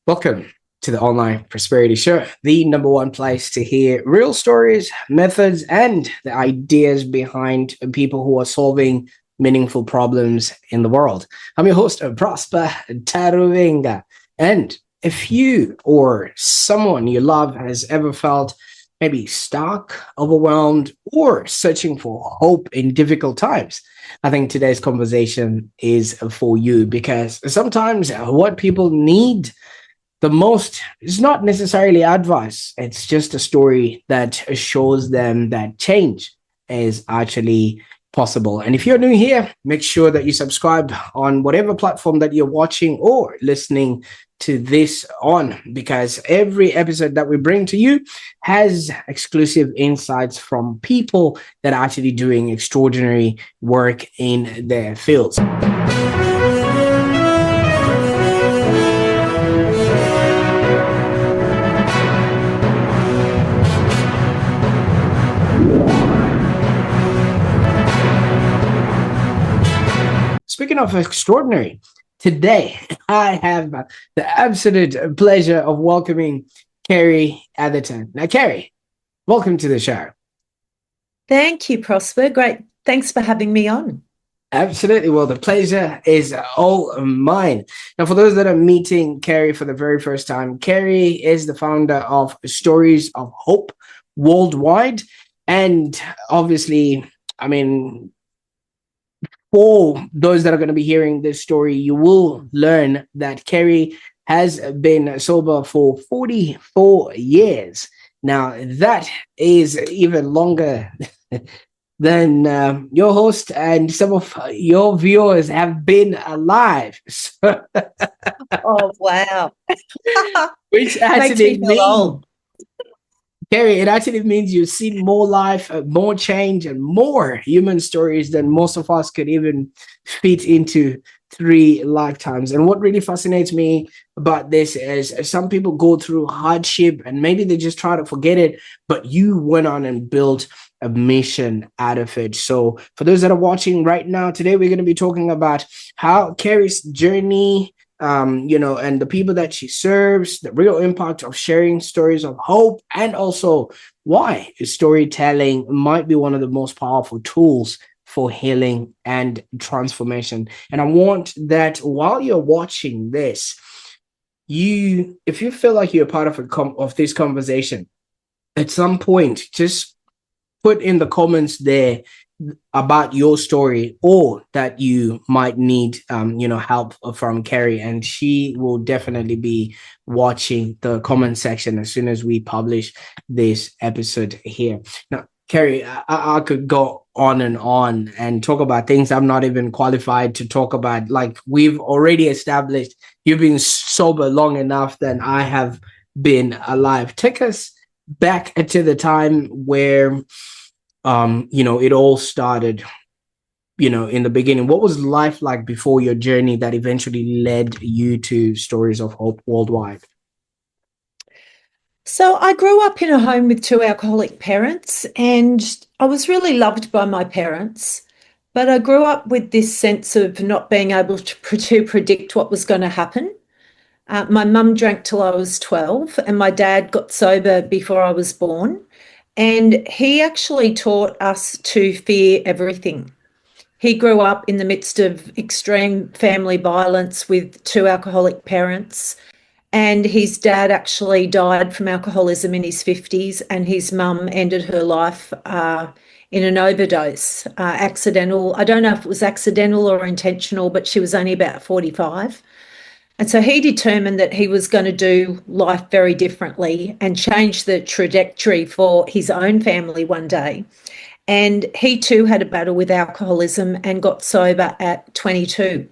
Welcome to the Online Prosperity Show, the number one place to hear real stories, methods, and the ideas behind people who are solving meaningful problems in the world. I'm your host, Prosper Taruvinga. And if you or someone you love has ever felt maybe stuck, overwhelmed, or searching for hope in difficult times, I think today's conversation is for you because sometimes what people need the most is not necessarily advice. It's just a story that shows them that change is actually possible. And if you're new here, make sure that you subscribe on whatever platform that you're watching or listening to this on, because every episode that we bring to you has exclusive insights from people that are actually doing extraordinary work in their fields. Speaking of extraordinary, today I have the absolute pleasure of welcoming Kerrie Atherton. Now, Kerrie, welcome to the show. Thank you, Prosper. Great. Thanks for having me on. Absolutely. Well, the pleasure is all mine. Now, for those that are meeting Kerrie for the very first time, Kerrie is the founder of Stories of Hope Worldwide. And obviously, I mean, for those that are going to be hearing this story, you will learn that Kerrie has been sober for 44 years. Now, that is even longer than your host and some of your viewers have been alive. Oh, wow. Which Makes actually me feel means, old. Kerrie, it actually means you've seen more life, more change, and more human stories than most of us could even fit into 3 lifetimes. And what really fascinates me about this is some people go through hardship and maybe they just try to forget it, but you went on and built a mission out of it. So, for those that are watching right now, today we're going to be talking about how Kerrie's journey and the people that she serves, the real impact of sharing stories of hope, and also why storytelling might be one of the most powerful tools for healing and transformation. And I want that while you're watching this, if you feel like you're part of of this conversation, at some point, just put in the comments there about your story or that you might need help from Kerrie, and she will definitely be watching the comment section as soon as we publish this episode here. Now, Kerrie, I could go on and talk about things I'm not even qualified to talk about. Like, we've already established you've been sober long enough than I have been alive. Take us back to the time where it all started, in the beginning. What was life like before your journey that eventually led you to Stories of Hope Worldwide? So I grew up in a home with two alcoholic parents, and I was really loved by my parents. But I grew up with this sense of not being able to predict what was going to happen. My mum drank till I was 12, and my dad got sober before I was born. And he actually taught us to fear everything. He grew up in the midst of extreme family violence with two alcoholic parents. And his dad actually died from alcoholism in his 50s, and his mum ended her life in an overdose, accidental. I don't know if it was accidental or intentional, but she was only about 45. And so he determined that he was going to do life very differently and change the trajectory for his own family one day. And he too had a battle with alcoholism and got sober at 22.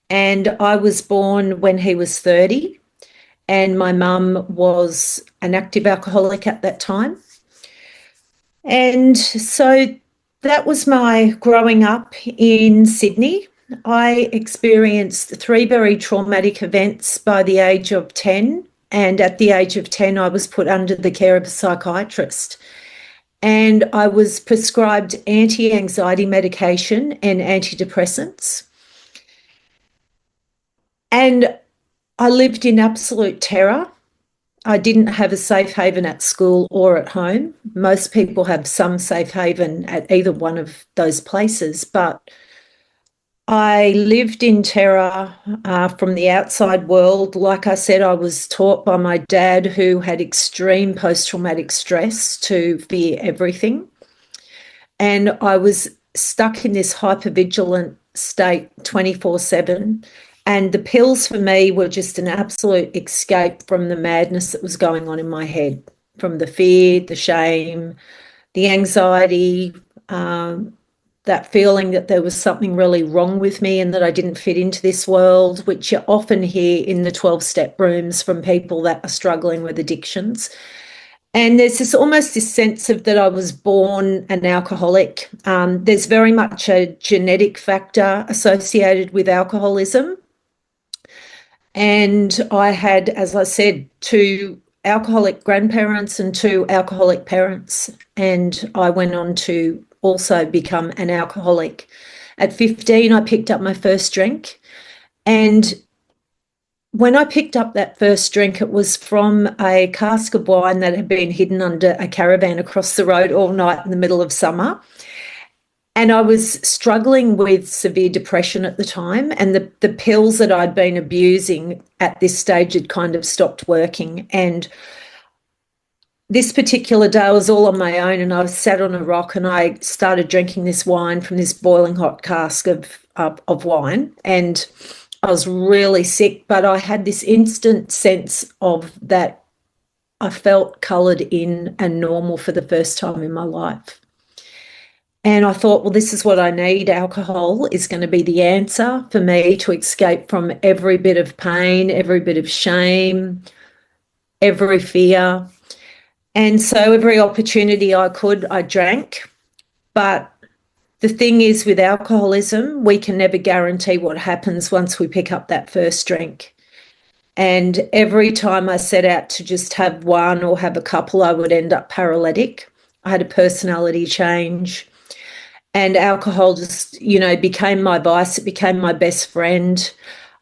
And I was born when he was 30, and my mum was an active alcoholic at that time. And so that was my growing up in Sydney. I experienced three very traumatic events by the age of 10. And at the age of 10, I was put under the care of a psychiatrist. And I was prescribed anti-anxiety medication and antidepressants. And I lived in absolute terror. I didn't have a safe haven at school or at home. Most people have some safe haven at either one of those places, but I lived in terror from the outside world. Like I said, I was taught by my dad, who had extreme post traumatic stress, to fear everything. And I was stuck in this hypervigilant state 24/7. And the pills for me were just an absolute escape from the madness that was going on in my head, from the fear, the shame, the anxiety, that feeling that there was something really wrong with me and that I didn't fit into this world, which you often hear in the 12-step rooms from people that are struggling with addictions. And there's this almost this sense of that I was born an alcoholic. There's very much a genetic factor associated with alcoholism. And I had, as I said, 2 alcoholic grandparents and 2 alcoholic parents. And I went on to also become an alcoholic. At 15, I picked up my first drink. And when I picked up that first drink, it was from a cask of wine that had been hidden under a caravan across the road all night in the middle of summer. And I was struggling with severe depression at the time, and the pills that I'd been abusing at this stage had kind of stopped working. And this particular day, I was all on my own, and I was sat on a rock, and I started drinking this wine from this boiling hot cask of wine. And I was really sick, but I had this instant sense of that I felt coloured in and normal for the first time in my life. And I thought, well, this is what I need. Alcohol is going to be the answer for me to escape from every bit of pain, every bit of shame, every fear. And so every opportunity I could, I drank. But the thing is, with alcoholism, we can never guarantee what happens once we pick up that first drink. And every time I set out to just have one or have a couple, I would end up paralytic. I had a personality change. And alcohol just, became my vice. It became my best friend.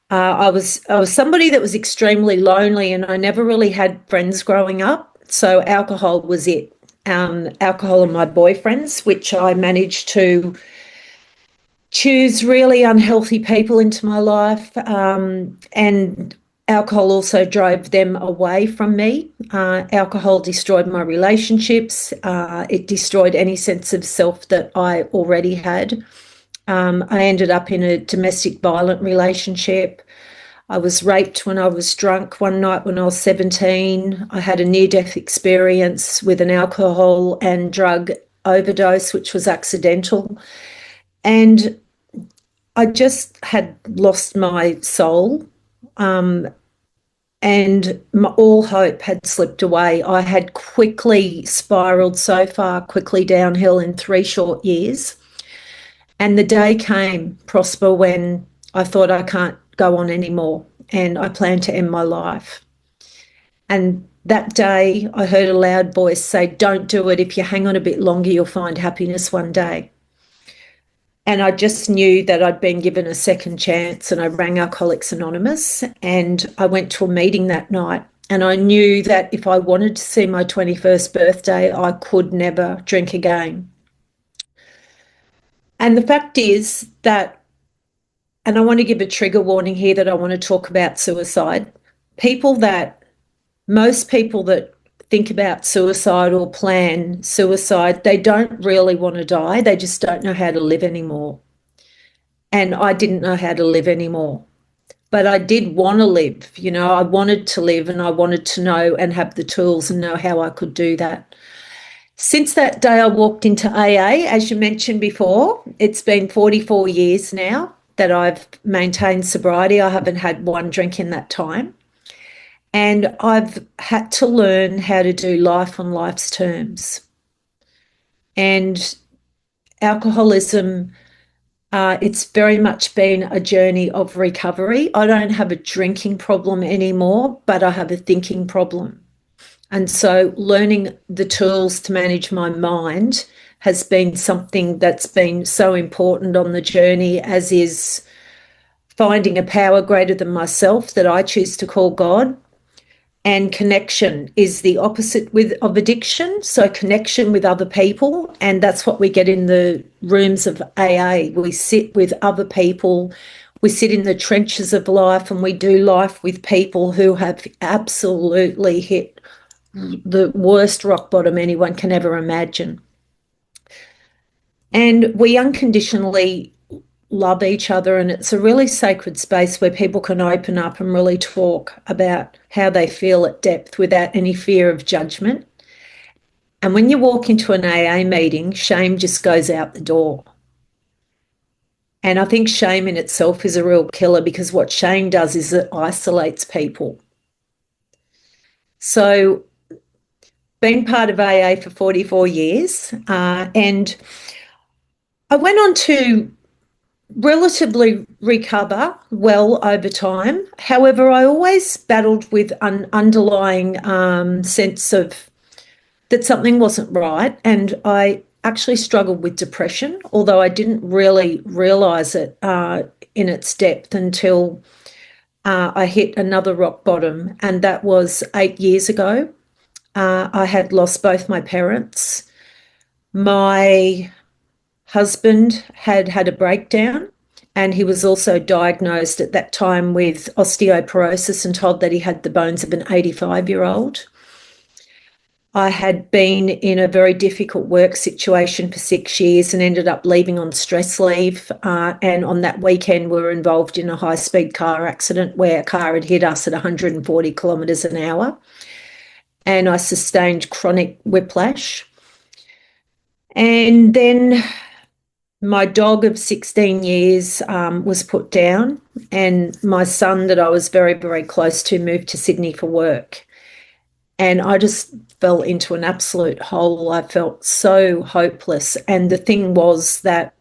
I was somebody that was extremely lonely, and I never really had friends growing up. So alcohol was it. Alcohol and my boyfriends, which I managed to choose really unhealthy people into my life. And alcohol also drove them away from me. Alcohol destroyed my relationships. It destroyed any sense of self that I already had. I ended up in a domestic violent relationship. I was raped when I was drunk one night when I was 17. I had a near-death experience with an alcohol and drug overdose, which was accidental. And I just had lost my soul. And all hope had slipped away. I had quickly spiraled so far, quickly downhill in 3 short years. And the day came, Prosper, when I thought I can't go on anymore and I plan to end my life. And that day I heard a loud voice say, "Don't do it. If you hang on a bit longer, you'll find happiness one day." And I just knew that I'd been given a second chance, and I rang Alcoholics Anonymous and I went to a meeting that night. And I knew that if I wanted to see my 21st birthday, I could never drink again. And the fact is that, and I want to give a trigger warning here that I want to talk about suicide. Most people that think about suicide or plan suicide, they don't really want to die. They just don't know how to live anymore. And I didn't know how to live anymore. But I did want to live. I wanted to live, and I wanted to know and have the tools and know how I could do that. Since that day I walked into AA, as you mentioned before, it's been 44 years now that I've maintained sobriety. I haven't had one drink in that time. And I've had to learn how to do life on life's terms. And alcoholism, it's very much been a journey of recovery. I don't have a drinking problem anymore, but I have a thinking problem. And so learning the tools to manage my mind has been something that's been so important on the journey, as is finding a power greater than myself that I choose to call God. And connection is the opposite of addiction. So connection with other people. And that's what we get in the rooms of AA. We sit with other people. We sit in the trenches of life, and we do life with people who have absolutely hit the worst rock bottom anyone can ever imagine. And we unconditionally love each other, and it's a really sacred space where people can open up and really talk about how they feel at depth without any fear of judgment. And when you walk into an AA meeting, shame just goes out the door. And I think shame in itself is a real killer, because what shame does is it isolates people. So been part of AA for 44 years, and I went on to relatively recover well over time. However, I always battled with an underlying sense of that something wasn't right, and I actually struggled with depression, although I didn't really realise it in its depth until I hit another rock bottom, and that was 8 years ago. I had lost both my parents. My husband had had a breakdown, and he was also diagnosed at that time with osteoporosis and told that he had the bones of an 85-year-old. I had been in a very difficult work situation for 6 years and ended up leaving on stress leave. And on that weekend, we were involved in a high-speed car accident where a car had hit us at 140 kilometres an hour. And I sustained chronic whiplash. And then my dog of 16 years was put down, and my son that I was very, very close to moved to Sydney for work. And I just fell into an absolute hole. I felt so hopeless. And the thing was that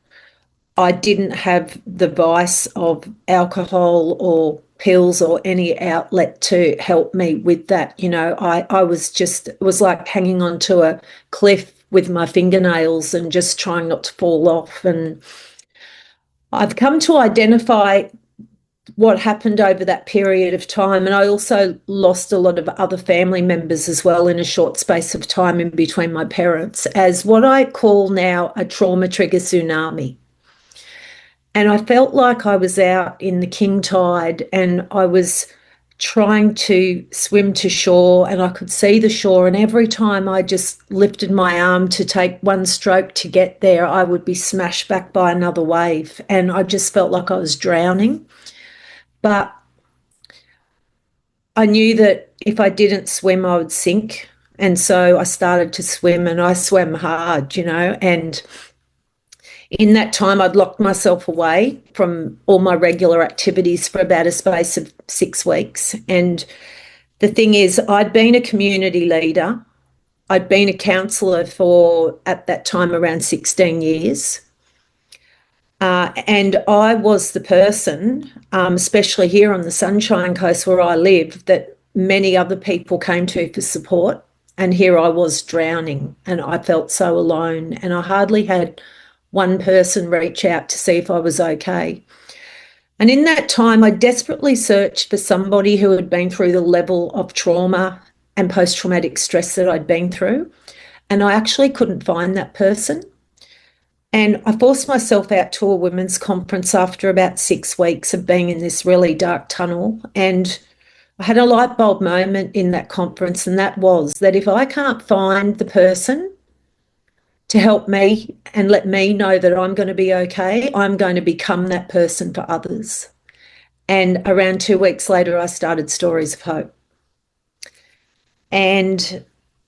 I didn't have the vice of alcohol or pills or any outlet to help me with that. You know, I was just, it was like hanging onto a cliff with my fingernails and just trying not to fall off. And I've come to identify what happened over that period of time. And I also lost a lot of other family members as well in a short space of time in between my parents, as what I call now a trauma trigger tsunami. And I felt like I was out in the king tide, and I was trying to swim to shore, and I could see the shore. And every time I just lifted my arm to take one stroke to get there, I would be smashed back by another wave. And I just felt like I was drowning. But I knew that if I didn't swim, I would sink. And so I started to swim, and I swam hard, you know, and in that time, I'd locked myself away from all my regular activities for about a space of 6 weeks. And the thing is, I'd been a community leader. I'd been a counsellor for, at that time, around 16 years. And I was the person, especially here on the Sunshine Coast where I live, that many other people came to for support. And here I was drowning, and I felt so alone. And I hardly had one person reach out to see if I was okay. And in that time, I desperately searched for somebody who had been through the level of trauma and post-traumatic stress that I'd been through. And I actually couldn't find that person. And I forced myself out to a women's conference after about 6 weeks of being in this really dark tunnel. And I had a light bulb moment in that conference, and that was that if I can't find the person to help me and let me know that I'm going to be okay, I'm going to become that person for others. And around 2 weeks later, I started Stories of Hope. And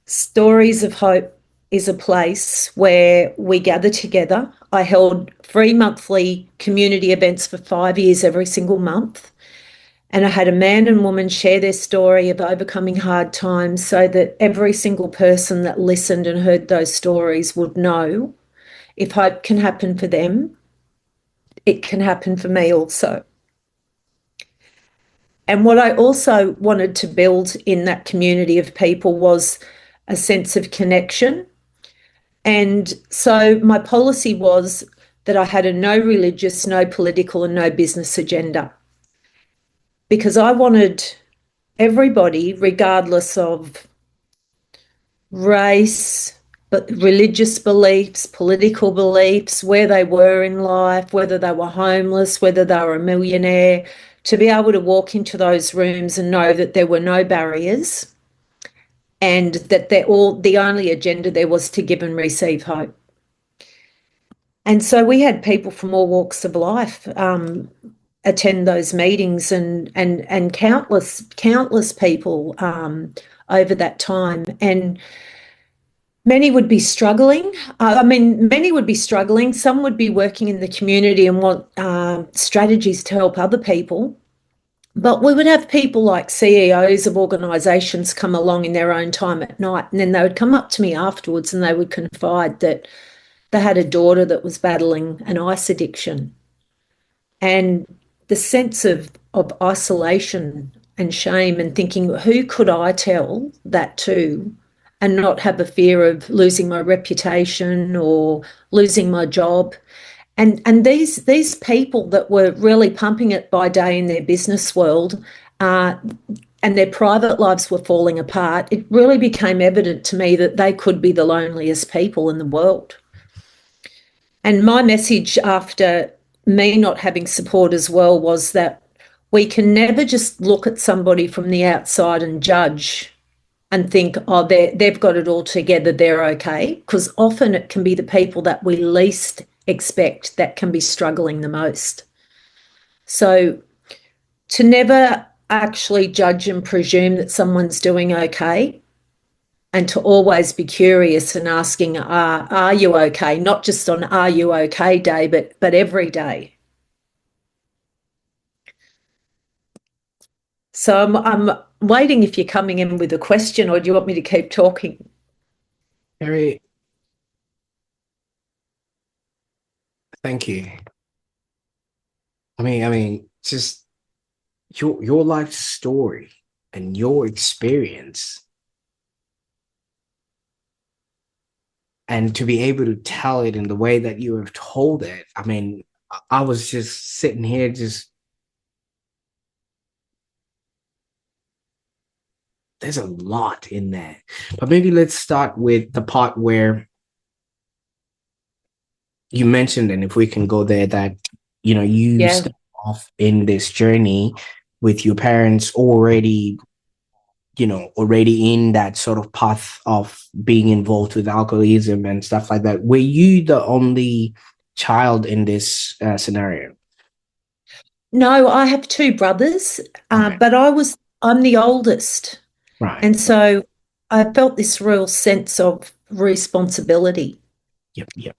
Stories of Hope is a place where we gather together. I held free monthly community events for 5 years every single month. And I had a man and woman share their story of overcoming hard times, so that every single person that listened and heard those stories would know if hope can happen for them, it can happen for me also. And what I also wanted to build in that community of people was a sense of connection. And so my policy was that I had a no religious, no political, and no business agenda. because I wanted everybody, regardless of race, but religious beliefs, political beliefs, where they were in life, whether they were homeless, whether they were a millionaire, to be able to walk into those rooms and know that there were no barriers and that the only agenda there was to give and receive hope. And so we had people from all walks of life attend those meetings, and countless people over that time. And many would be struggling. Many would be struggling. Some would be working in the community and want strategies to help other people. But we would have people like CEOs of organisations come along in their own time at night, and then they would come up to me afterwards and they would confide that they had a daughter that was battling an ice addiction. And the sense of isolation and shame, and thinking, who could I tell that to and not have a fear of losing my reputation or losing my job? And these people that were really pumping it by day in their business world, and their private lives were falling apart, it really became evident to me that they could be the loneliest people in the world. And my message after me not having support as well was that we can never just look at somebody from the outside and judge and think, oh, they've got it all together, they're okay. Because often it can be the people that we least expect that can be struggling the most. So to never actually judge and presume that someone's doing okay, and to always be curious and asking, are you okay? Not just on Are You Okay Day, but every day. So I'm waiting if you're coming in with a question, or do you want me to keep talking? Kerrie, thank you. Just your life story and your experience, and to be able to tell it in the way that you have told it. I was just sitting here, just there's a lot in there. But maybe let's start with the part where you mentioned, and if we can go there, that you started off in this journey with your parents already in that sort of path of being involved with alcoholism and stuff like that. Were you the only child in this scenario? No, I have two brothers, Right. but I'm the oldest. Right. And so I felt this real sense of responsibility. Yep.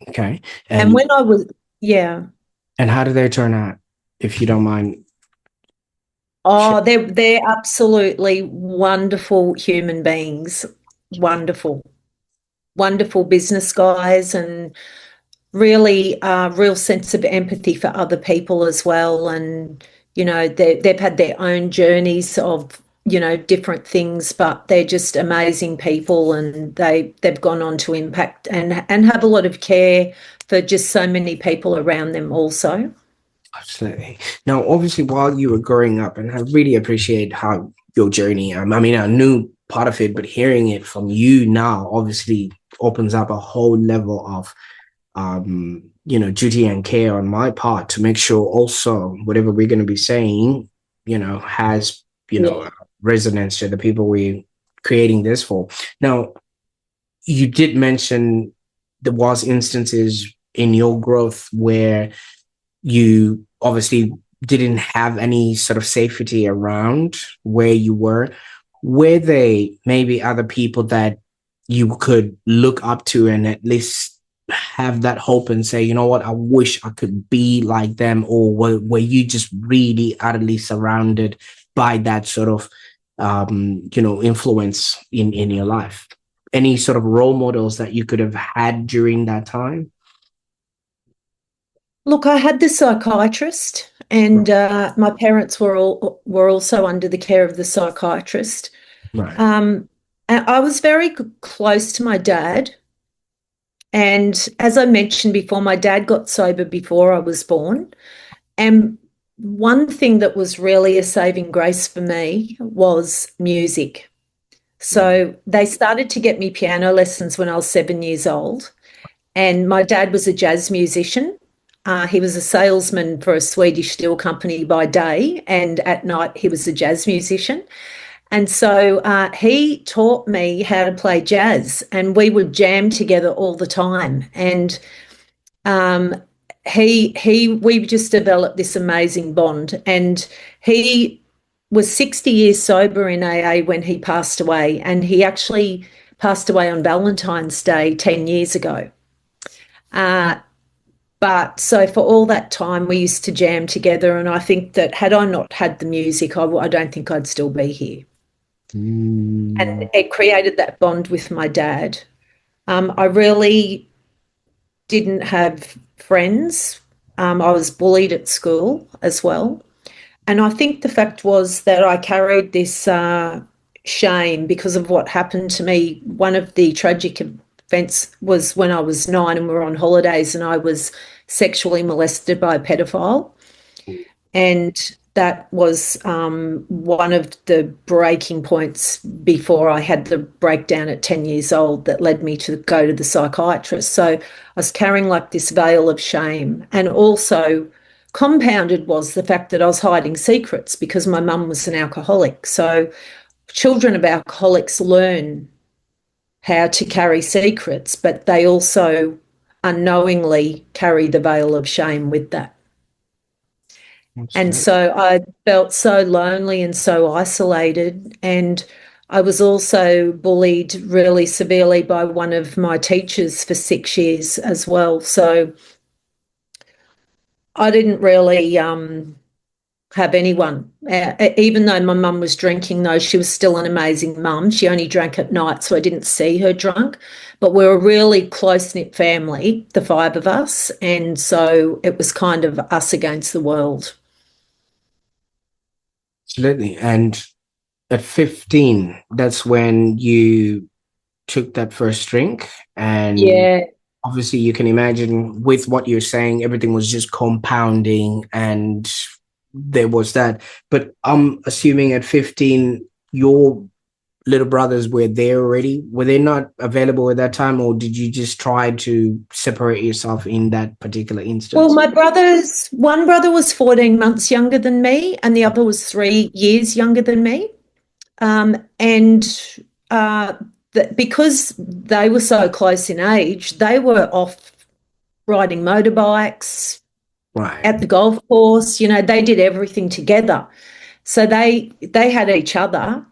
Okay. And And when I was, yeah. and how did they turn out, if you don't mind? Oh, they're absolutely wonderful human beings. Wonderful, wonderful business guys, and really real sense of empathy for other people as well. And they've had their own journeys of different things, but they're just amazing people, and they've gone on to impact and have a lot of care for just so many people around them also. Absolutely. Now, obviously, while you were growing up, and I really appreciate how your journey, I knew part of it, but hearing it from you now obviously opens up a whole level of, duty and care on my part to make sure also whatever we're going to be saying, has, Yeah. resonance to the people we're creating this for. Now, you did mention there was instances in your growth where you obviously didn't have any sort of safety around where you were they maybe other people that you could look up to and at least have that hope and say, you know what, I wish I could be like them? Or were you just really utterly surrounded by that sort of influence in your life? Any sort of role models that you could have had during that time? Look, I had the psychiatrist, and Right. my parents were also under the care of the psychiatrist. Right. And I was very close to my dad. And as I mentioned before, my dad got sober before I was born. And one thing that was really a saving grace for me was music. Mm. So they started to get me piano lessons when I was 7 years old. And my dad was a jazz musician. He was a salesman for a Swedish steel company by day, and at night he was a jazz musician. And so he taught me how to play jazz, and we would jam together all the time. And um, we just developed this amazing bond. And he was 60 years sober in AA when he passed away, and he actually passed away on Valentine's Day 10 years ago. Uh, but so for all that time, we used to jam together. And I think that had I not had the music, I don't think I'd still be here. And Mm. it created that bond with my dad. I really didn't have friends. I was bullied at school as well. And I think the fact was that I carried this shame because of what happened to me. One of the tragic events was when I was 9 and we were on holidays and I was sexually molested by a pedophile. And that was one of the breaking points before I had the breakdown at 10 years old that led me to go to the psychiatrist. So I was carrying like this veil of shame. And also, compounded was the fact that I was hiding secrets because my mum was an alcoholic. So children of alcoholics learn how to carry secrets, but they also unknowingly carry the veil of shame with that. And Absolutely. so I felt so lonely and so isolated. And I was also bullied really severely by one of my teachers for 6 years as well. So I didn't really have anyone. Even though my mum was drinking, though, she was still an amazing mum. She only drank at night, so I didn't see her drunk. But we were a really close knit family, the five of us. And so it was kind of us against the world. Absolutely. And at 15, that's when you took that first drink. And Yeah. obviously, you can imagine with what you're saying, everything was just compounding and there was that. But I'm assuming at 15, your little brothers were there already. Were they not available at that time, or did you just try to separate yourself in that particular Well, instance? my one brother was 14 months younger than me, and the other was 3 years younger than me. And uh, because they were so close in age, they were off riding motorbikes Right. at the golf course. You know, they did everything together. So they had each other,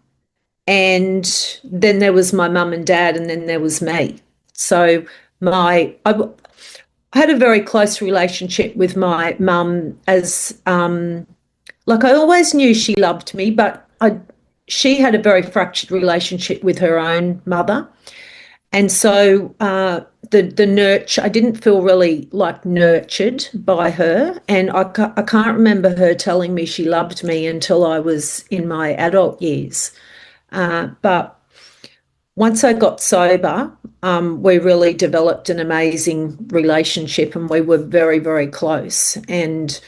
and then there was my mum and dad, and then there was me. So I had a very close relationship with my mum as like I always knew she loved me, but she had a very fractured relationship with her own mother. And so the nurture, I didn't feel really like nurtured by her. And I can't remember her telling me she loved me until I was in my adult years. But once I got sober, we really developed an amazing relationship and we were very, very close. And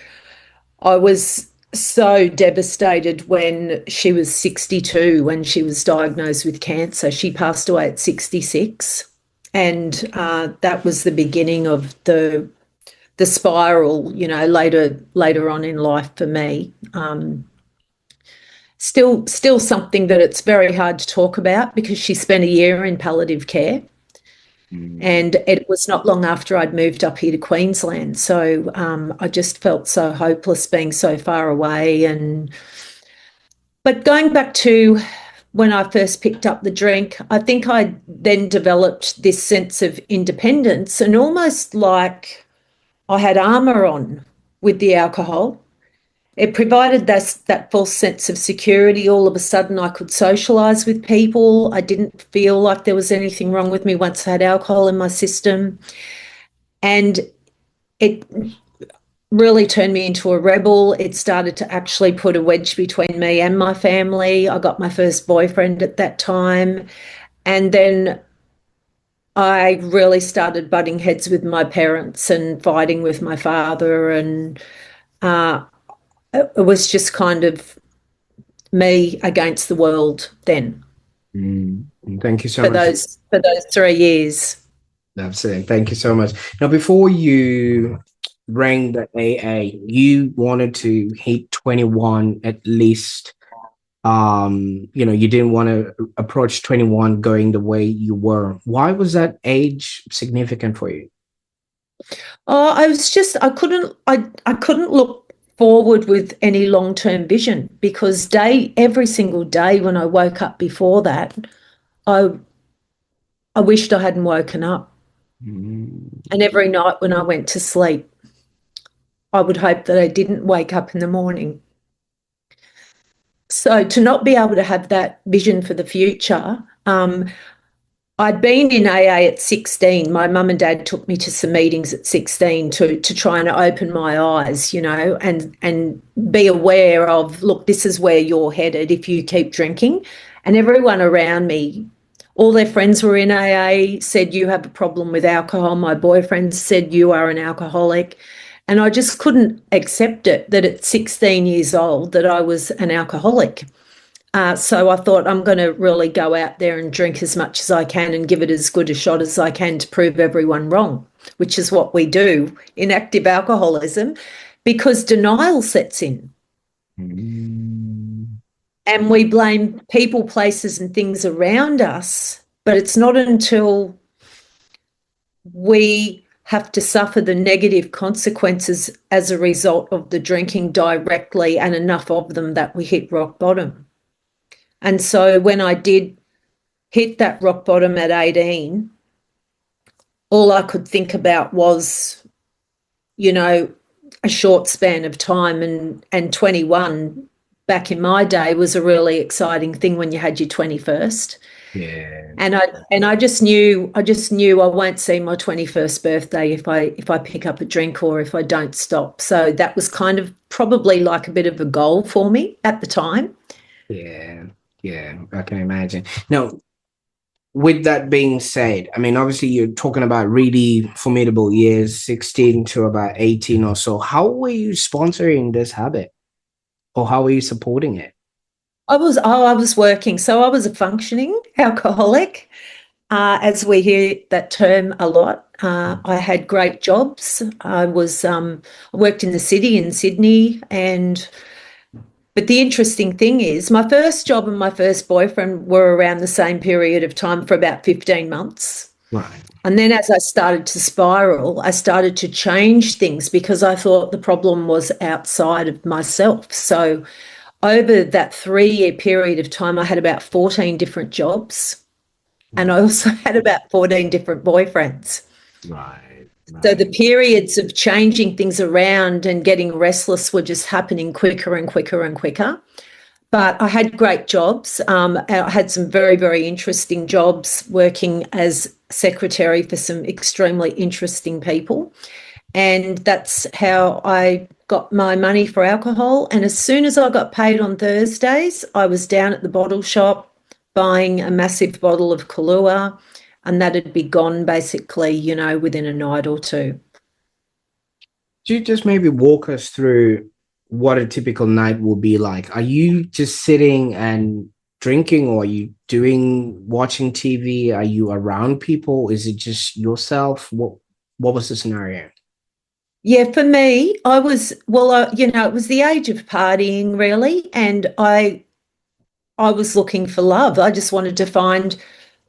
I was so devastated when she was 62, when she was diagnosed with cancer. She passed away at 66. And that was the beginning of the spiral, you know, later on in life for me. Still something that it's very hard to talk about because she spent a year in palliative care. Mm. And it was not long after I'd moved up here to Queensland. So I just felt so hopeless being so far away. But going back to when I first picked up the drink, I think I then developed this sense of independence and almost like I had armor on with the alcohol. It provided that false sense of security. All of a sudden, I could socialize with people. I didn't feel like there was anything wrong with me once I had alcohol in my system. And it really turned me into a rebel. It started to actually put a wedge between me and my family. I got my first boyfriend at that time. And then I really started butting heads with my parents and fighting with my father. And it was just kind of me against the world then Thank you so much. For those 3 years. Absolutely. Thank you so much. Now, before you rang the AA, you wanted to hit 21 at least. You didn't want to approach 21 going the way you were. Why was that age significant for you? Oh, I couldn't look forward with any long-term vision because every single day when I woke up before that, I I wished I hadn't woken up. Mm. And every night when I went to sleep, I would hope that I didn't wake up in the morning. So to not be able to have that vision for the future, I'd been in AA at 16. My mum and dad took me to some meetings at 16 to try and open my eyes, and be aware of, look, this is where you're headed if you keep drinking. And everyone around me, all their friends were in AA, said, you have a problem with alcohol. My boyfriend said, you are an alcoholic. And I just couldn't accept it that at 16 years old that I was an alcoholic. So I thought I'm going to really go out there and drink as much as I can and give it as good a shot as I can to prove everyone wrong, which is what we do in active alcoholism, because denial sets in. Mm. And we blame people, places, and things around us. But it's not until we have to suffer the negative consequences as a result of the drinking directly, and enough of them, that we hit rock bottom. And so when I did hit that rock bottom at 18, all I could think about was, a short span of time, and 21 back in my day was a really exciting thing when you had your 21st. Yeah. And I just knew I won't see my 21st birthday if I pick up a drink or if I don't stop. So that was kind of probably like a bit of a goal for me at the time. Yeah. Yeah. I can imagine. Now, with that being said, I mean, obviously you're talking about really formidable years, 16 to about 18 or so. How were you sponsoring this habit, or how were you supporting it? I was working. So I was a functioning alcoholic, as we hear that term a lot. I had great jobs. I worked in the city in Sydney, but the interesting thing is my first job and my first boyfriend were around the same period of time for about 15 months. Right. And then as I started to spiral, I started to change things because I thought the problem was outside of myself. So over that 3-year period of time, I had about 14 different jobs, and I also had about 14 different boyfriends. Right. So the Right. periods of changing things around and getting restless were just happening quicker and quicker and quicker. But I had great jobs. I had some very, very interesting jobs working as secretary for some extremely interesting people. And that's how I got my money for alcohol. And as soon as I got paid on Thursdays, I was down at the bottle shop buying a massive bottle of Kahlua, and that'd be gone basically, within a night or two. Could you just maybe walk us through what a typical night will be like? Are you just sitting and drinking, or are you watching TV? Are you around people? Is it just yourself? What was the scenario? Yeah, for me, I was, well, it was the age of partying really, and I was looking for love. I just wanted to find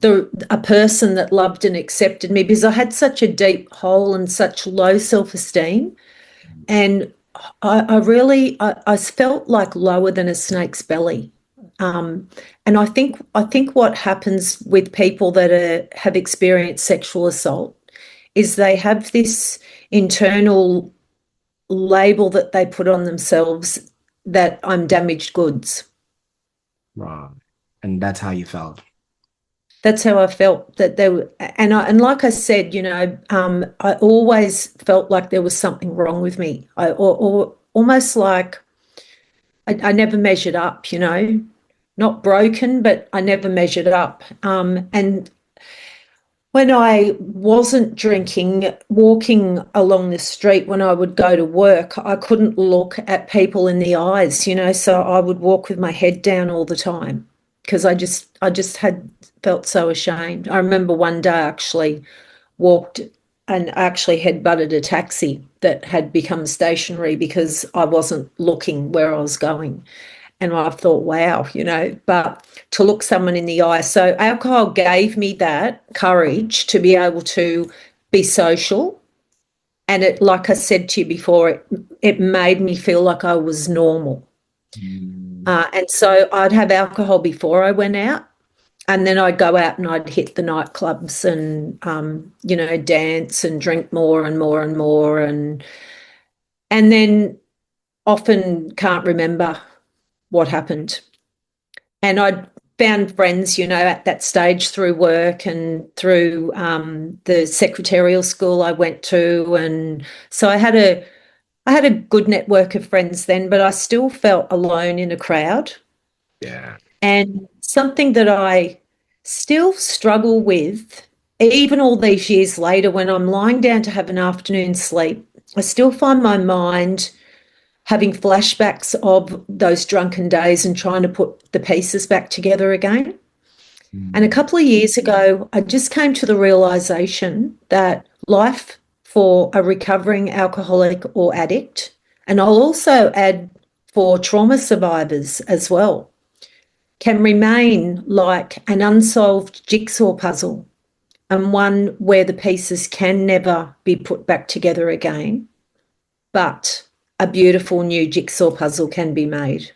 a person that loved and accepted me, because I had such a deep hole and such low self-esteem. And I felt like lower than a snake's belly. And I think what happens with people that have experienced sexual assault is they have this internal label that they put on themselves, that I'm damaged goods. Right. And that's how you felt. That's how I felt, that they were, and like I said, I always felt like there was something wrong with me. Or almost like I never measured up. Not broken, but I never measured up. And When I wasn't drinking, walking along the street when I would go to work, I couldn't look at people in the eyes, so I would walk with my head down all the time because I just had felt so ashamed. I remember one day I actually walked and actually headbutted a taxi that had become stationary because I wasn't looking where I was going. And I thought, wow, but to look someone in the eye. So alcohol gave me that courage to be able to be social. And it, like I said to you before, it made me feel like I was normal. And so I'd have alcohol before I went out. And then I'd go out and I'd hit the nightclubs and, dance and drink more and more and more. And then often can't remember what happened. And I'd found friends, at that stage through work and through the secretarial school I went to, and so I had a good network of friends then, but I still felt alone in a crowd. Yeah. And something that I still struggle with, even all these years later, when I'm lying down to have an afternoon sleep, I still find my mind having flashbacks of those drunken days and trying to put the pieces back together again. And a couple of years ago, I just came to the realization that life for a recovering alcoholic or addict, and I'll also add for trauma survivors as well, can remain like an unsolved jigsaw puzzle, and one where the pieces can never be put back together again, but a beautiful new jigsaw puzzle can be made.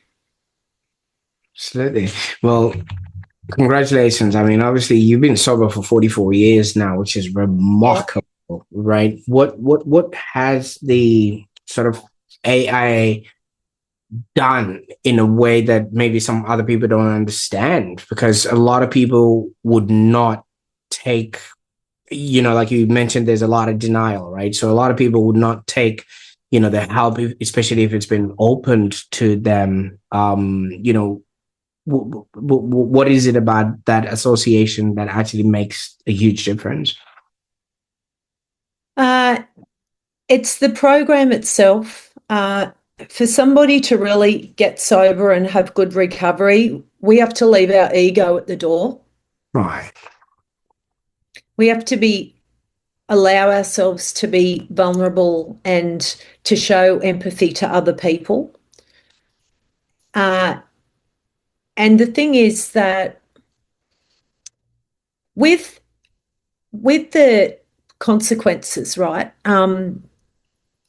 Absolutely. Well, congratulations. I mean, obviously, you've been sober for 44 years now, which is Yeah. remarkable, right? What has the sort of AI done in a way that maybe some other people don't understand? Because a lot of people would not take, like you mentioned, there's a lot of denial, right? So a lot of people would not take, the help, especially if it's been opened to them. What is it about that association that actually makes a huge difference? Uh, it's the program itself. For somebody to really get sober and have good recovery, we have to leave our ego at the door. Right. We have to allow ourselves to be vulnerable and to show empathy to other people. Uh, and the thing is that with the consequences, right?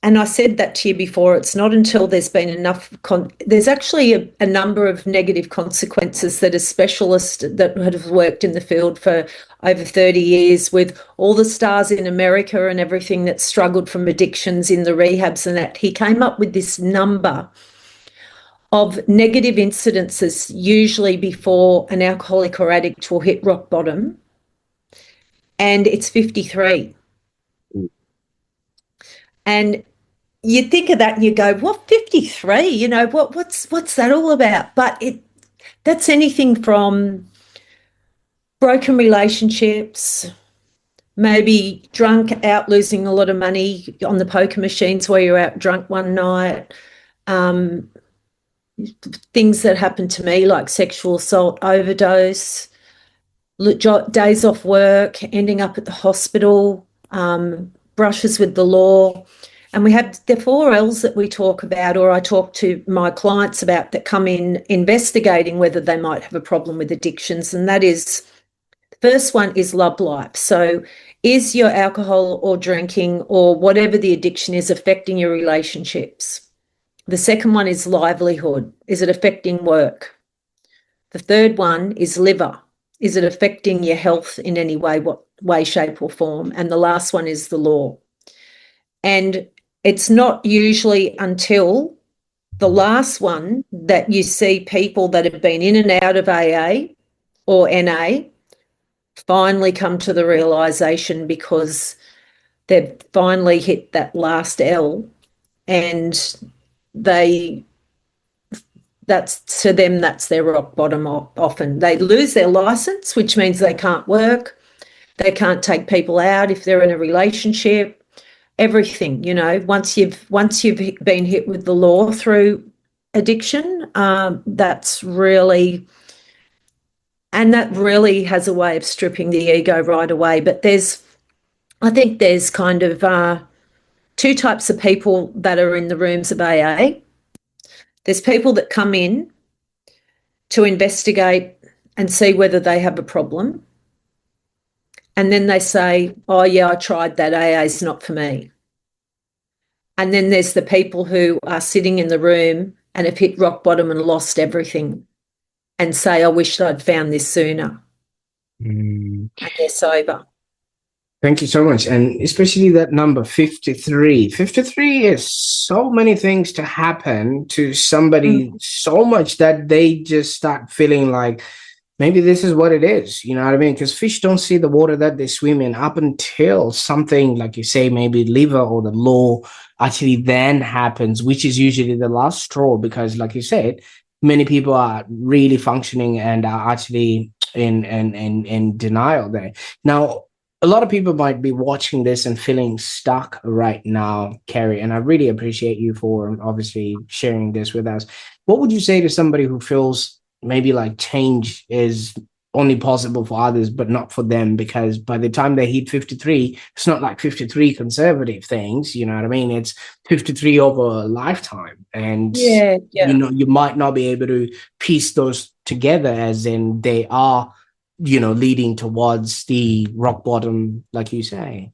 And I said that to you before, it's not until there's been enough, there's actually a number of negative consequences that a specialist that have worked in the field for over 30 years with all the stars in America and everything that struggled from addictions in the rehabs and that, he came up with this number of negative incidences, usually before an alcoholic or addict will hit rock bottom, and it's 53. And you think of that and you go, what, 53? What's that all about? But that's anything from broken relationships, maybe drunk, out losing a lot of money on the poker machines where you're out drunk one night, um, things that happened to me like sexual assault, overdose, days off work, ending up at the hospital, brushes with the law. And we have the 4 Ls that we talk about, or I talk to my clients about, that come in investigating whether they might have a problem with addictions. And that is, the first one is love life. So is your alcohol or drinking or whatever the addiction is affecting your relationships? The second one is livelihood. Is it affecting work? The third one is liver. Is it affecting your health in any way, what way, shape, or form? And the last one is the law. And it's not usually until the last one that you see people that have been in and out of AA or NA finally come to the realization, because they've finally hit that last L, and that's, to them, that's their rock bottom. Often they lose their license, which means they can't work. They can't take people out if they're in a relationship. Everything, you know, once you've been hit with the law through addiction, that's really, and that really has a way of stripping the ego right away. But I think there's kind of two types of people that are in the rooms of AA. There's people that come in to investigate and see whether they have a problem. And then they say, oh, yeah, I tried that. AA is not for me. And then there's the people who are sitting in the room and have hit rock bottom and lost everything and say, I wish I'd found this sooner. And they're sober. Thank you so much. And especially that number 53. 53 is so many things to happen to somebody, so much that they just start feeling like maybe this is what it is. You know what I mean? Because fish don't see the water that they swim in up until something, like you say, maybe liver or the law actually then happens, which is usually the last straw. Because like you said, many people are really functioning and are actually in denial there. Now, a lot of people might be watching this and feeling stuck right now, Kerrie, and I really appreciate you for obviously sharing this with us. What would you say to somebody who feels maybe like change is only possible for others, but not for them? Because by the time they hit 53, it's not like 53 conservative things, you know what I mean? It's 53 over a lifetime. And, Yeah. you know, you might not be able to piece those together as in they are, you know, leading towards the rock bottom, like you say.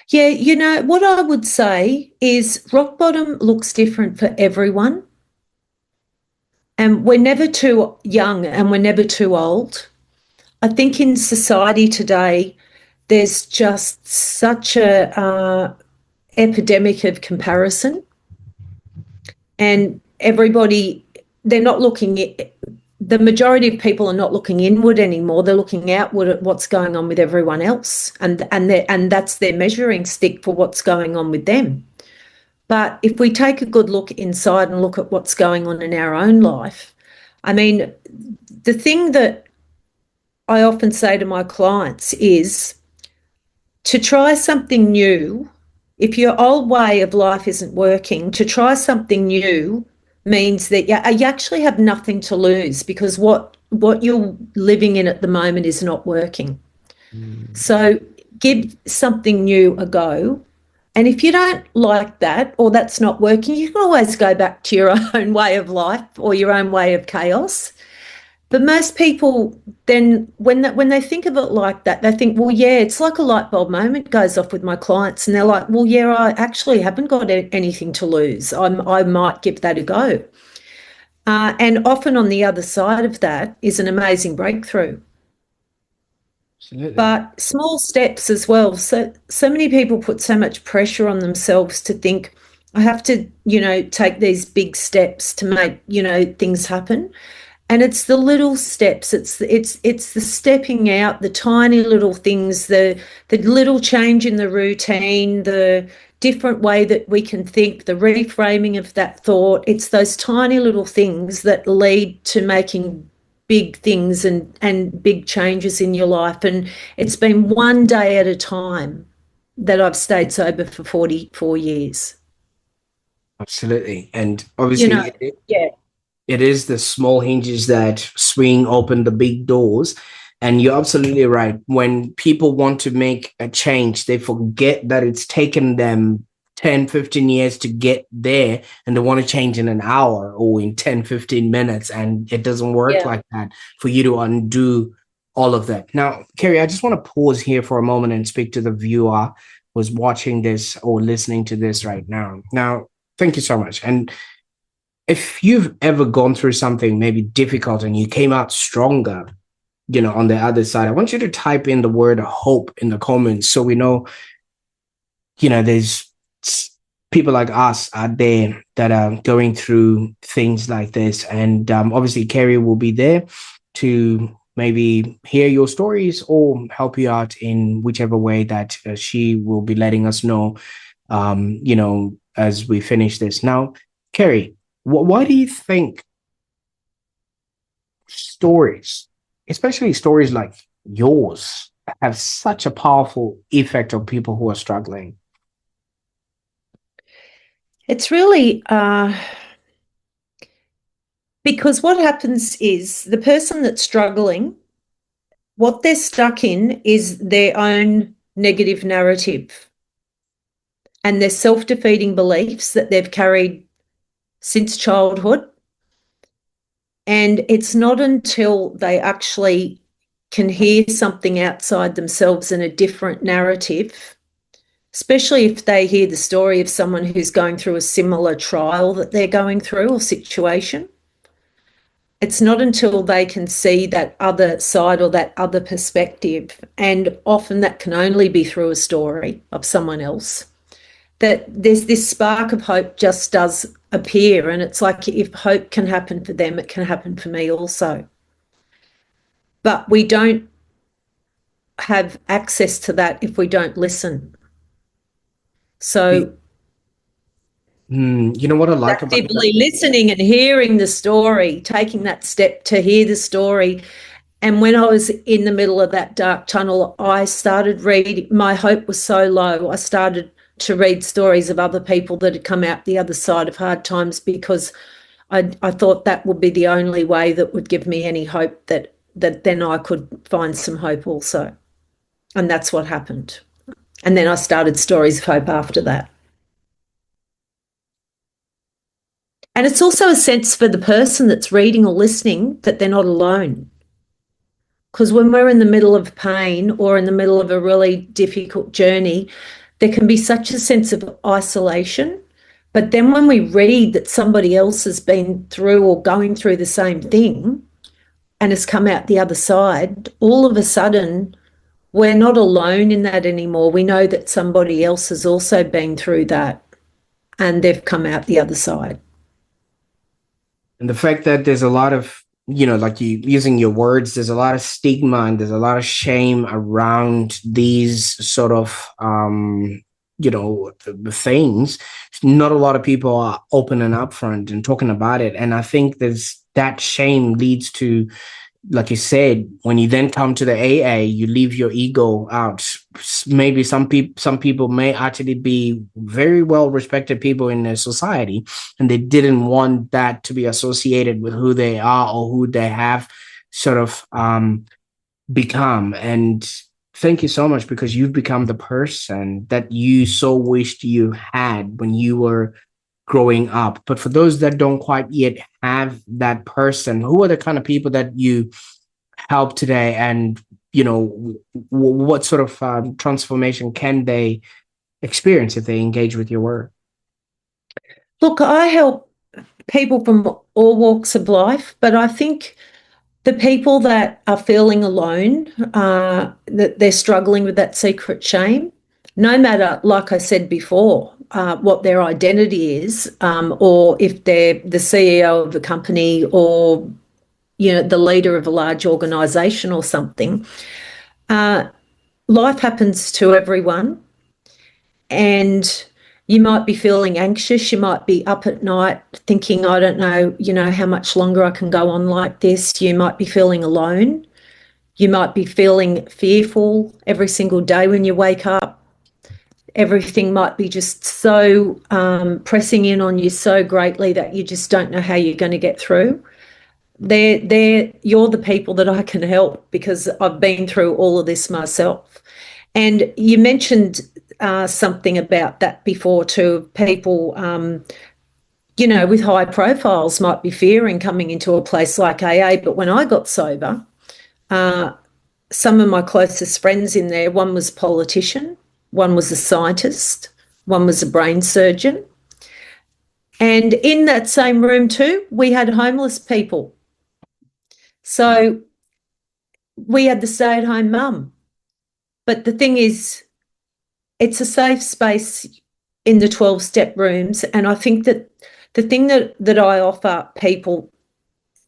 Yeah, you know, what I would say is rock bottom looks different for everyone. And we're never too young and we're never too old. I think in society today, there's just such a epidemic of comparison, and everybody, they're not looking at, the majority of people are not looking inward anymore. They're looking outward at what's going on with everyone else, and that's their measuring stick for what's going on with them. But if we take a good look inside and look at what's going on in our own life, I mean, the thing that I often say to my clients is to try something new. If your old way of life isn't working, to try something new means that you actually have nothing to lose, because what you're living in at the moment is not working. So give something new a go. And if you don't like that or that's not working, you can always go back to your own way of life or your own way of chaos. But most people then, when they think of it like that, they think, well, yeah, it's like a light bulb moment goes off with my clients, and they're like, well, yeah, I actually haven't got anything to lose. I might give that a go. And often on the other side of that is an amazing breakthrough. Absolutely. But small steps as well. So many people put so much pressure on themselves to think, I have to, you know, take these big steps to make, you know, things happen. And it's the little steps. It's the stepping out, the tiny little things, the little change in the routine, the different way that we can think, the reframing of that thought. It's those tiny little things that lead to making big things and big changes in your life. And it's been one day at a time that I've stayed sober for 44 years. Absolutely. And You obviously, know, yeah. it is the small hinges that swing open the big doors. And you're absolutely right. When people want to make a change, they forget that it's taken them 10, 15 years to get there, and they want to change in an hour or in 10, 15 minutes. And it doesn't work like that for you to undo all of that. Now, Kerrie, I just want to pause here for a moment and speak to the viewer who's watching this or listening to this right now. Now, thank you so much. And if you've ever gone through something maybe difficult and you came out stronger, you know, on the other side, I want you to type in the word hope in the comments so we know, you know, there's people like us out there that are going through things like this. And obviously, Kerrie will be there to maybe hear your stories or help you out in whichever way that she will be letting us know, you know, as we finish this. Now, Kerrie, why do you think stories, especially stories like yours, have such a powerful effect on people who are struggling? It's really because what happens is the person that's struggling, what they're stuck in is their own negative narrative and their self-defeating beliefs that they've carried since childhood. And it's not until they actually can hear something outside themselves in a different narrative, especially if they hear the story of someone who's going through a similar trial that they're going through or situation. It's not until they can see that other side or that other perspective, and often that can only be through a story of someone else, that there's this spark of hope just does appear. And it's like, if hope can happen for them, it can happen for me also. But we don't have access to that if we don't listen. So You know what I like about that? actively listening and hearing the story, taking that step to hear the story. And when I was in the middle of that dark tunnel, I started reading. My hope was so low. I started to read stories of other people that had come out the other side of hard times, because I thought that would be the only way that would give me any hope, that then I could find some hope also. And that's what happened. And then I started Stories of Hope after that. And it's also a sense for the person that's reading or listening that they're not alone. Because when we're in the middle of pain or in the middle of a really difficult journey, there can be such a sense of isolation. But then when we read that somebody else has been through or going through the same thing and has come out the other side, all of a sudden we're not alone in that anymore. We know that somebody else has also been through that and they've come out the other side. And the fact that there's a lot of, like you using your words, there's a lot of stigma and there's a lot of shame around these sort of, things. Not a lot of people are open and upfront and talking about it. And I think there's that shame leads to, like you said, when you then come to the AA, you leave your ego out. Maybe some people may actually be very well respected people in their society, and they didn't want that to be associated with who they are or who they have sort of become. And thank you so much, because you've become the person that you so wished you had when you were growing up. But for those that don't quite yet have that person, who are the kind of people that you help today? And, what sort of transformation can they experience if they engage with your work? Look, I help people from all walks of life, but I think the people that are feeling alone, that they're struggling with that secret shame, no matter, like I said before, what their identity is, or if they're the CEO of a company or, the leader of a large organisation or something, life happens to everyone. And you might be feeling anxious. You might be up at night thinking, I don't know, how much longer I can go on like this. You might be feeling alone. You might be feeling fearful every single day when you wake up. Everything might be just so pressing in on you so greatly that you just don't know how you're going to get through. You're the people that I can help, because I've been through all of this myself. And you mentioned something about that before too. People, with high profiles might be fearing coming into a place like AA. But when I got sober, some of my closest friends in there, one was a politician, one was a scientist, one was a brain surgeon. And in that same room too, we had homeless people. So we had the stay-at-home mum. But the thing is, it's a safe space in the 12-step rooms. And I think that the thing that I offer people,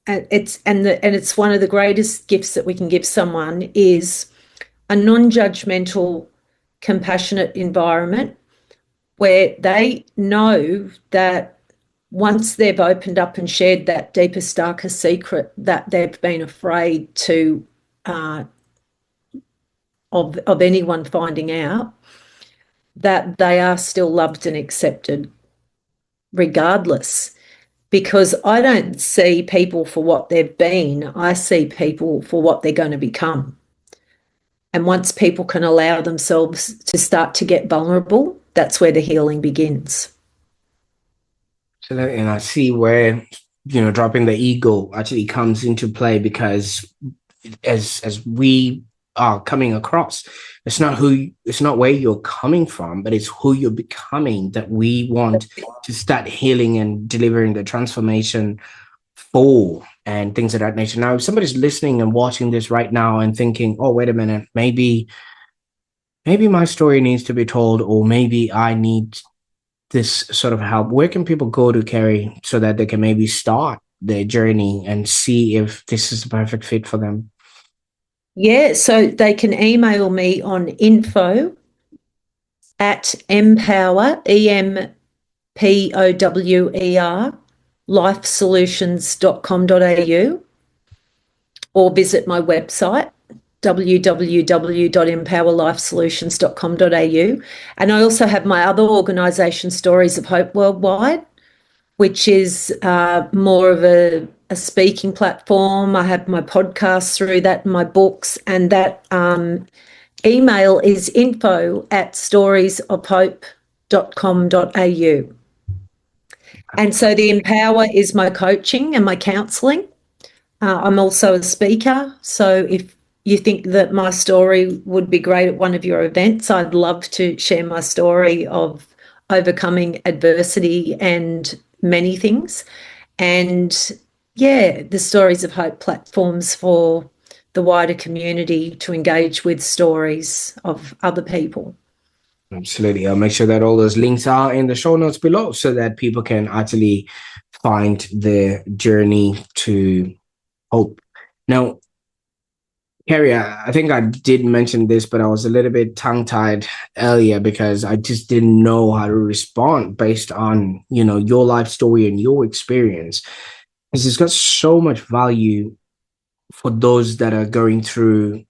and it's one of the greatest gifts that we can give someone, is a non-judgmental, compassionate environment where they know that once they've opened up and shared that deepest, darkest secret that they've been afraid to of anyone finding out, that they are still loved and accepted regardless. Because I don't see people for what they've been, I see people for what they're going to become. And once people can allow themselves to start to get vulnerable, that's where the healing begins. And I see where, dropping the ego actually comes into play, because as we are coming across, it's not where you're coming from, but it's who you're becoming that we want to start healing and delivering the transformation for, and things of that nature. Now, if somebody's listening and watching this right now and thinking, oh, wait a minute, maybe my story needs to be told, or maybe I need this sort of help, where can people go to, Kerrie, so that they can maybe start their journey and see if this is the perfect fit for them? Yeah, so they can email me on info@M.E.D.I.A, EMPOWER, lifesolutions.com.au, or visit my website, www.empowerlifesolutions.com.au. And I also have my other organisation, Stories of Hope Worldwide, which is more of a speaking platform. I have my podcast through that, my books, and that email is info@storiesofhope.com.au. And so the Empower is my coaching and my counselling. I'm also a speaker. So if you think that my story would be great at one of your events, I'd love to share my story of overcoming adversity and many things. And yeah, the Stories of Hope platforms for the wider community to engage with stories of other people. Absolutely. I'll make sure that all those links are in the show notes below, so that people can actually find the journey to hope. Now, Kerrie, I think I did mention this, but I was a little bit tongue-tied earlier because I just didn't know how to respond based on, your life story and your experience. Because it's got so much value for those that are going through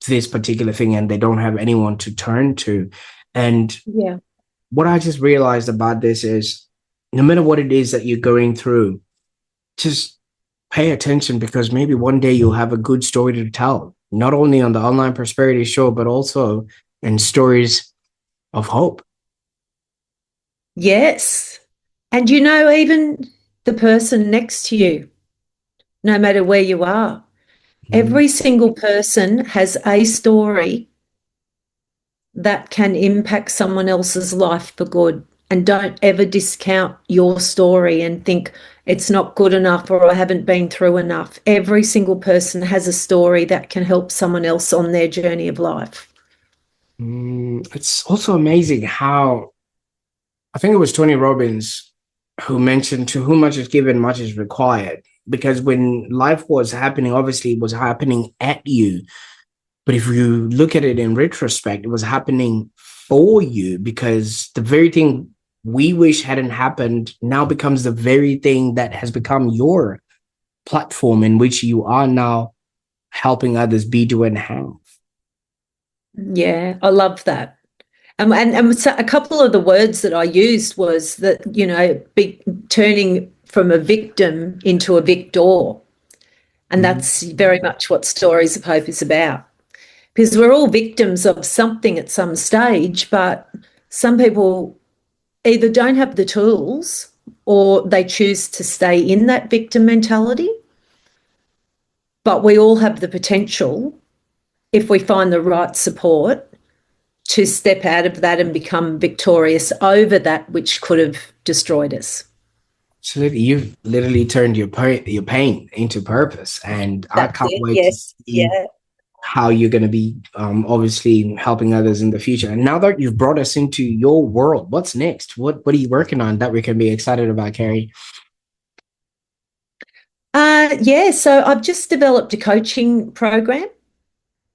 this particular thing and they don't have anyone to turn to. And Yeah. what I just realized about this is, no matter what it is that you're going through, just pay attention, because maybe one day you'll have a good story to tell, not only on the Online Prosperity Show, but also in Stories of Hope. Yes. And even the person next to you, no matter where you are, every single person has a story that can impact someone else's life for good. And don't ever discount your story and think it's not good enough or I haven't been through enough. Every single person has a story that can help someone else on their journey of life. It's also amazing how, I think it was Tony Robbins who mentioned, to whom much is given, much is required. Because when life was happening, obviously it was happening at you. But if you look at it in retrospect, it was happening for you, because the very thing we wish hadn't happened now becomes the very thing that has become your platform, in which you are now helping others be, do, and have. Yeah, I love that. And so a couple of the words that I used was that, turning from a victim into a victor. And that's very much what Stories of Hope is about. Because we're all victims of something at some stage, but some people either don't have the tools or they choose to stay in that victim mentality. But we all have the potential, if we find the right support, to step out of that and become victorious over that which could have destroyed us. Absolutely. You've literally turned your pain into purpose. And I That's can't it. wait to Yes. see Yeah. how you're going to be obviously helping others in the future. And now that you've brought us into your world, what's next? What are you working on that we can be excited about, Kerrie? Yeah. So I've just developed a coaching program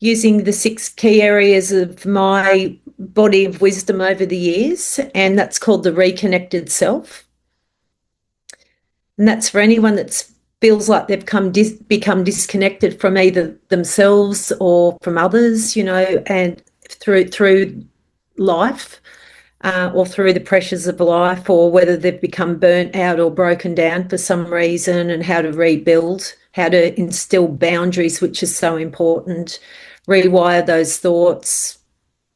using the 6 key areas of my body of wisdom over the years, and that's called the Reconnected Self. And that's for anyone that's feels like they've become disconnected from either themselves or from others, and through life, or through the pressures of life, or whether they've become burnt out or broken down for some reason, and how to rebuild, how to instill boundaries, which is so important, rewire those thoughts,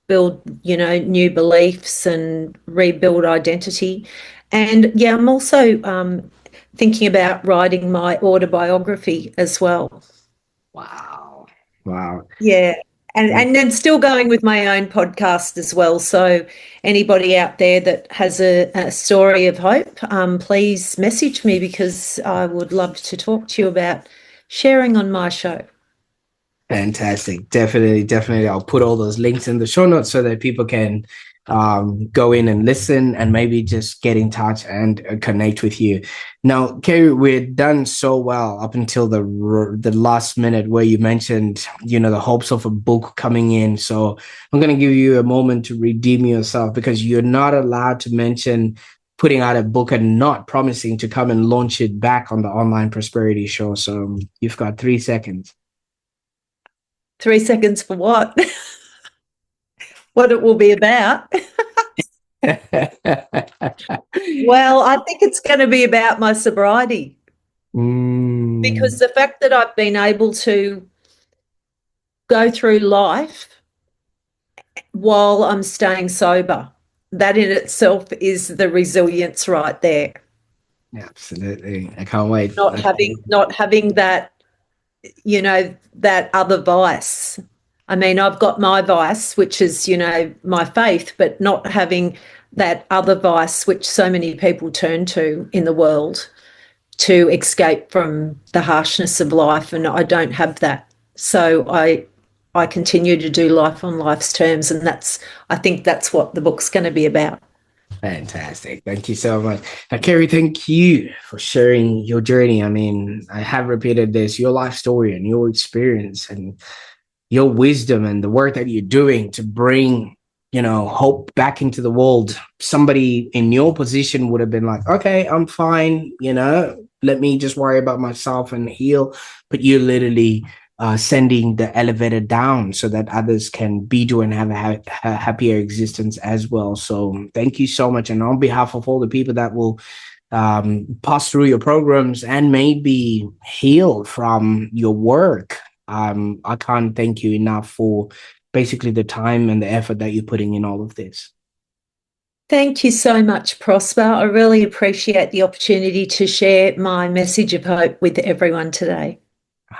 build, new beliefs and rebuild identity. And yeah, I'm also thinking about writing my autobiography as well. Wow. Wow. Yeah. And then still going with my own podcast as well. So anybody out there that has a story of hope, please message me, because I would love to talk to you about sharing on my show. Fantastic. Definitely. I'll put all those links in the show notes so that people can go in and listen and maybe just get in touch and connect with you. Now, Kerrie, we're done so well up until the last minute where you mentioned, the hopes of a book coming in. So I'm going to give you a moment to redeem yourself, because you're not allowed to mention putting out a book and not promising to come and launch it back on the Online Prosperity Show. So you've got 3 seconds. 3 seconds for what? What it will be about? Well, I think it's going to be about my sobriety, because the fact that I've been able to go through life while I'm staying sober, that in itself is the resilience right there. Absolutely. I can't wait. Not having that, that other vice. I mean, I've got my vice, which is, my faith, but not having that other vice, which so many people turn to in the world to escape from the harshness of life. And I don't have that. So I continue to do life on life's terms. And I think that's what the book's going to be about. Fantastic. Thank you so much. Now, Kerrie, thank you for sharing your journey. I mean, I have repeated this, your life story and your experience and your wisdom and the work that you're doing to bring, hope back into the world. Somebody in your position would have been like, okay, I'm fine, let me just worry about myself and heal. But you're literally sending the elevator down so that others can be doing and have a happier existence as well. So thank you so much. And on behalf of all the people that will pass through your programs and maybe heal from your work, I can't thank you enough for basically the time and the effort that you're putting in all of this. Thank you so much, Prosper. I really appreciate the opportunity to share my message of hope with everyone today.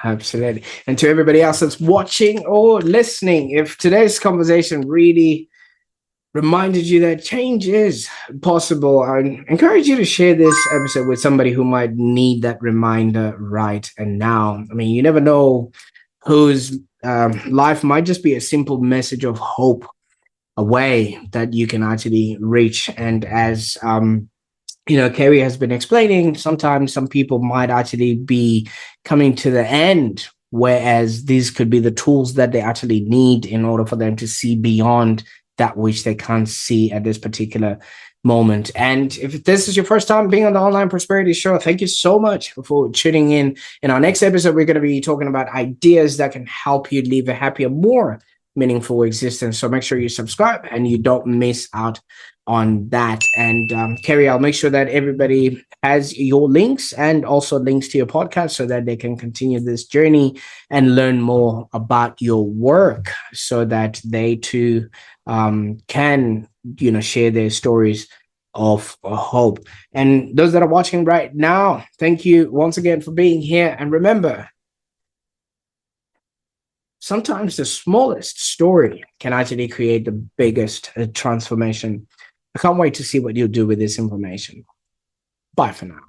Absolutely. And to everybody else that's watching or listening, if today's conversation really reminded you that change is possible, I encourage you to share this episode with somebody who might need that reminder right and now. I mean, you never know whose life might just be a simple message of hope away that you can actually reach. And as Kerrie has been explaining, sometimes some people might actually be coming to the end, whereas these could be the tools that they actually need in order for them to see beyond that which they can't see at this particular moment. And if this is your first time being on the Online Prosperity Show, thank you so much for tuning in. In our next episode, we're going to be talking about ideas that can help you live a happier, more meaningful existence. So make sure you subscribe and you don't miss out on that. And Kerrie, I'll make sure that everybody has your links and also links to your podcast so that they can continue this journey and learn more about your work, so that they too can share their stories of hope. And those that are watching right now, thank you once again for being here. And remember, sometimes the smallest story can actually create the biggest transformation. I can't wait to see what you'll do with this information. Bye for now.